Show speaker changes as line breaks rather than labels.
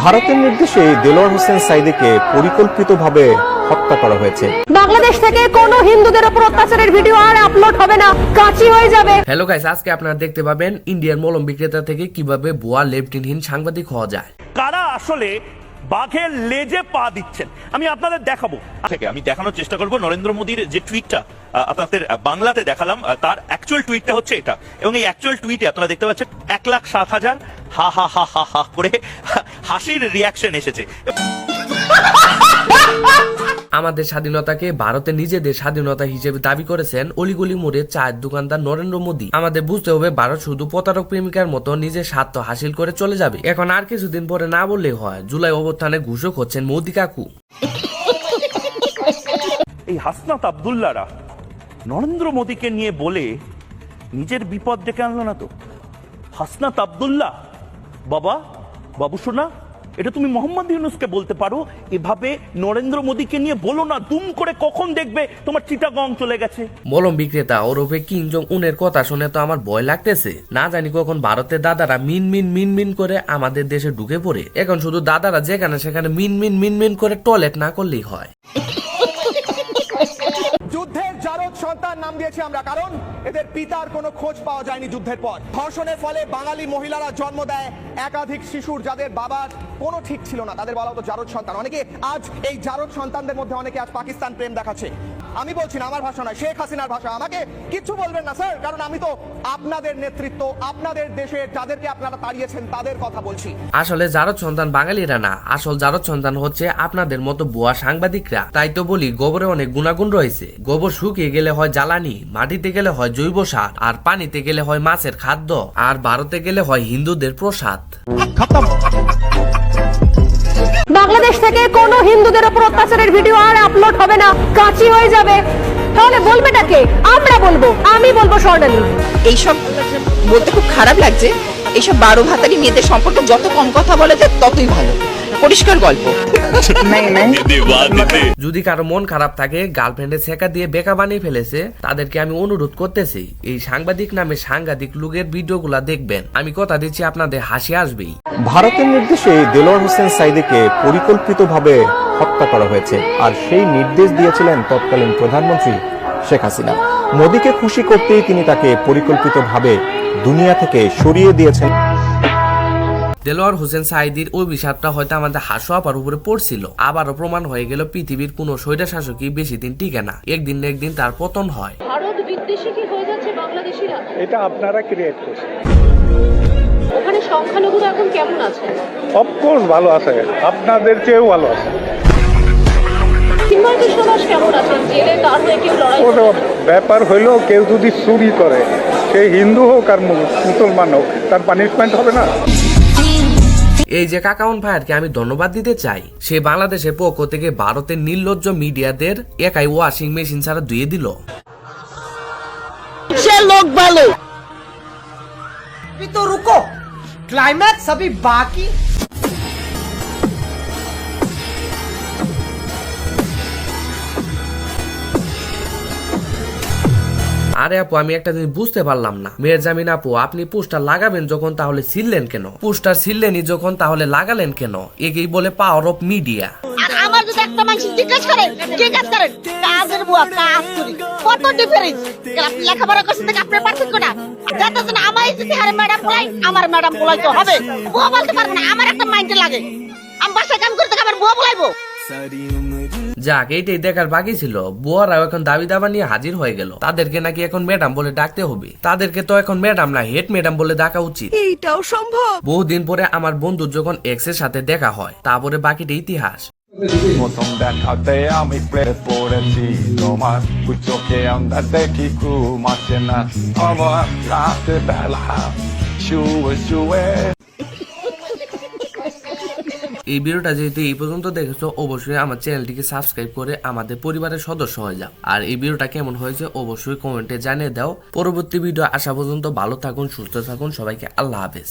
ভারতের নির্দেশে দেলোয়ার হোসেন সাঈদীকে পরিকল্পিতভাবে হত্যা করা হয়েছে।
বাংলাদেশ থেকে কোনো হিন্দুদের উপর অত্যাচারের ভিডিও আর আপলোড হবে না, কাঁচি হয়ে যাবে।
হ্যালো গাইস, আজকে আপনারা দেখতে পাবেন ইন্ডিয়ার মলম বিক্রেতা থেকে কিভাবে ভুয়া লেফটেন্যান্ট সাংবাদিক হওয়া যায়।
কারা আসলে বাঘের লেজে পা দিচ্ছেন আমি আপনাদের দেখাবো। আমি দেখানোর চেষ্টা করব নরেন্দ্র মোদীর যে টুইটটা আপনাদের বাংলাতে দেখালাম, তার অ্যাকচুয়াল টুইটটা হচ্ছে এটা, এবং এই অ্যাকচুয়াল টুইটে আপনারা দেখতে পাচ্ছেন 1,07,000 হা হা হা হা হা করে হাসির রিয়াকশন এসেছে।
আমাদের স্বাধীনতাকে ভারতের নিজেদের স্বাধীনতা হিসেবে দাবি করেছেন অলিগলি মোড়ে চায়ের দোকানদার নরেন্দ্র মোদী। আমাদের বুঝতে হবে ভারত শুধু প্রতারক প্রেমিকার মতো নিজের স্বার্থ হাসিল করে চলে যাবে। এখন আর কিছুদিন পরে না বললেই হয়, জুলাই অভ্যুত্থানে ঘোষক হচ্ছেন মোদী কাকু।
এই হাসনাত আব্দুল্লাহরা নরেন্দ্র মোদীকে নিয়ে বলে নিজের বিপদ ডেকে আনলো না তো? হাসনাত আব্দুল্লাহ বাবু শোনা, এটা তুমি মোহাম্মদ ইউনূসকে বলতে পারো, এভাবে নরেন্দ্র মোদীকে নিয়ে বলো না। দুম করে কখন দেখবে তোমার চিটাগং চলে গেছে।
মলম বিক্রেতা ওরফে কিং জং উনের কথা শুনে তো আমার ভয় লাগতেছে। না জানি কখন ভারতের দাদারা মিন মিন মিন মিন করে আমাদের দেশে ঢুকে পড়ে। এখন শুধু দাদারা যেখানে সেখানে মিন মিন মিন মিন করে টয়লেট না করলেই হয়।
যুদ্ধের জারদ সন্তান নাম দিয়েছি আমরা, কারণ এদের পিতার কোনো খোঁজ পাওয়া যায়নি যুদ্ধের পর। ধর্ষণের ফলে বাঙালি মহিলারা জন্ম দেয় একাধিক শিশুর, যাদের বাবার কোনো ঠিক ছিল না, তাদের বলা হতো জারদ সন্তান। অনেকে আজ এই জারদ সন্তানদের মধ্যে অনেকে আজ পাকিস্তান প্রেম দেখাচ্ছে। আমি বলছি না, আমার ভাষা নয়, শেখ হাসিনার ভাষা। আমাকে কিছু বলবেন না স্যার, কারণ আমি তো আপনাদের নেতৃত্ব, আপনাদের দেশে যাদেরকে আপনারা তাড়িয়েছেন তাদের কথা বলছি।
আসলে জারদ সন্তান বাঙালিরা না, আসল জারদ সন্তান হচ্ছে আপনাদের মতো ভুয়া সাংবাদিকরা। তাই তো বলি, গোবরে অনেক গুণাগুণ রয়েছে। গোবর শুকিয়ে গেলে হয় জ্বালানি, মাটিতে গেলে হয় জৈব সার, আর পানিতে গেলে হয় মাছের খাদ্য, আর ভারতে গেলে হয় হিন্দুদের প্রসাদ।
বাংলাদেশ থেকে কোনো হিন্দুদের উপর অত্যাচারের ভিডিও আর আপলোড হবে না, কাঁচি হয়ে যাবে। তাহলে বলবেটা কে? আমরা বলবো, আমি বলবো স্বর্ণালী।
এইসব বলতে খুব খারাপ লাগছে। এইসব 12 ভাতারি মেয়েদের সম্পর্কে যত কম কথা বলে যায় ততই ভালো। পরিষ্কার গল্প।
যদি কারো মন খারাপ থাকে, গার্লফ্রেন্ডের ছেকা দিয়ে বেকা বানিয়ে ফেলেছে, তাদেরকে আমি অনুরোধ করতেছি এই সাংবাদিক নামে সাংঘাতিক লোকের ভিডিওগুলা দেখবেন। আমি কথা দিচ্ছি আপনাদের হাসি আসবেই।
ভারতের নির্দেশে দেলোয়ার হোসেন সাঈদীকে পরিকল্পিতভাবে হত্যা করা হয়েছে, আর সেই নির্দেশ দিয়েছিলেন তৎকালীন প্রধানমন্ত্রী শেখ হাসিনা। মোদীকে খুশি করতেই তিনি তাকে পরিকল্পিতভাবে দুনিয়া থেকে সরিয়ে দিয়েছেন।
দেলোয়ার হোসেন সাঈদীর অভিশাপটা হয়তো আমাদের হাসু আপার উপরে পড়ছিল। আবারও প্রমাণ হয়ে গেল পৃথিবীর কোন স্বৈরশাসকই বেশি দিন টিকে না, একদিন না একদিন তার পতন হয়।
ভারত বিদ্বেষী কি হয়ে যাচ্ছে বাংলাদেশিরা?
এটা আপনারা ক্রিয়েট করছেন।
ওখানে সংখ্যালঘুরা এখন কেমন আছে?
অফকোর্স ভালো আছে, আপনাদের চেয়েও ভালো আছে।
হিন্দু সমাজ কেমন আছেন? জেলে তার হয়ে কেউ লড়াই
ওটা ব্যাপার হইলো, কেউ যদি চুরি করে, সে হিন্দু হোক আর মুসলমান হোক, তার পানিশমেন্ট হবে না।
এই যে কাকাউন ভাইয়ারকে আমি ধন্যবাদ দিতে চাই, সে বাংলাদেশের পক্ষ থেকে ভারতের নির্লজ্জ মিডিয়াদের একাই ওয়াশিং মেশিন ছাড়া ধুয়ে দিল।
সে লোক ভালো।
तो रुको, क्लाइमैक्स अभी बाकी।
আরে আপু, আমি একটা জিনিস বুঝতে পারলাম না। মেহজামিন আপু, আপনি পোস্টার লাগাবেন যখন, তাহলে ছিললেন কেন? পোস্টার ছিললেনই যখন, তাহলে লাগালেন কেন? একেই বলে পাওয়ার অফ মিডিয়া।
আমার যদি একটা মানুষ জিজ্ঞেস করে কি কাজ করেন, কাজের বুয়া কাজ করি, কত ডিফারেন্স। আপনি লেখাপড়া করছেন থেকে আপনার পার্থক্যটা যাতে না আমার যদি আরে ম্যাডাম বলাই, আমার ম্যাডাম বলাই তো হবে। বুয়া বলতে পারবো না, আমার একটা মাইন্ডে লাগে। আমি বাসায় কাম করতে আমার বুয়া বলাইবো।
যাক, এইটাই দেখার বাকি ছিল। বুয়ারাও এখন দাবি দাবা নিয়ে হাজির হয়ে গেল। তাদেরকে নাকি এখন ম্যাডাম বলে ডাকতে হবে। তাদেরকে তো এখন ম্যাডাম না, হেড ম্যাডাম বলে ডাকা উচিত।
এইটাও সম্ভব।
বহুদিন পরে আমার বন্ধুর যখন এক্স এর সাথে দেখা হয়, তারপরে বাকিটা ইতিহাস।
প্রথম দেখাতে আমি প্রেমে পড়েছি তোমার, চোখে আমরা দেখি ঘুমাচ্ছে না আমার রাতে বেলা শুয়ে শুয়ে।
এই ভিডিওটা যেহেতু এই পর্যন্ত দেখেছো, অবশ্যই আমার চ্যানেলটিকে সাবস্ক্রাইব করে আমাদের পরিবারের সদস্য হয়ে যাও। আর এই ভিডিওটা কেমন হয়েছে অবশ্যই কমেন্টে জানিয়ে দাও। পরবর্তী ভিডিও আসা পর্যন্ত ভালো থাকুন, সুস্থ থাকুন, সবাইকে আল্লাহ হাফেজ।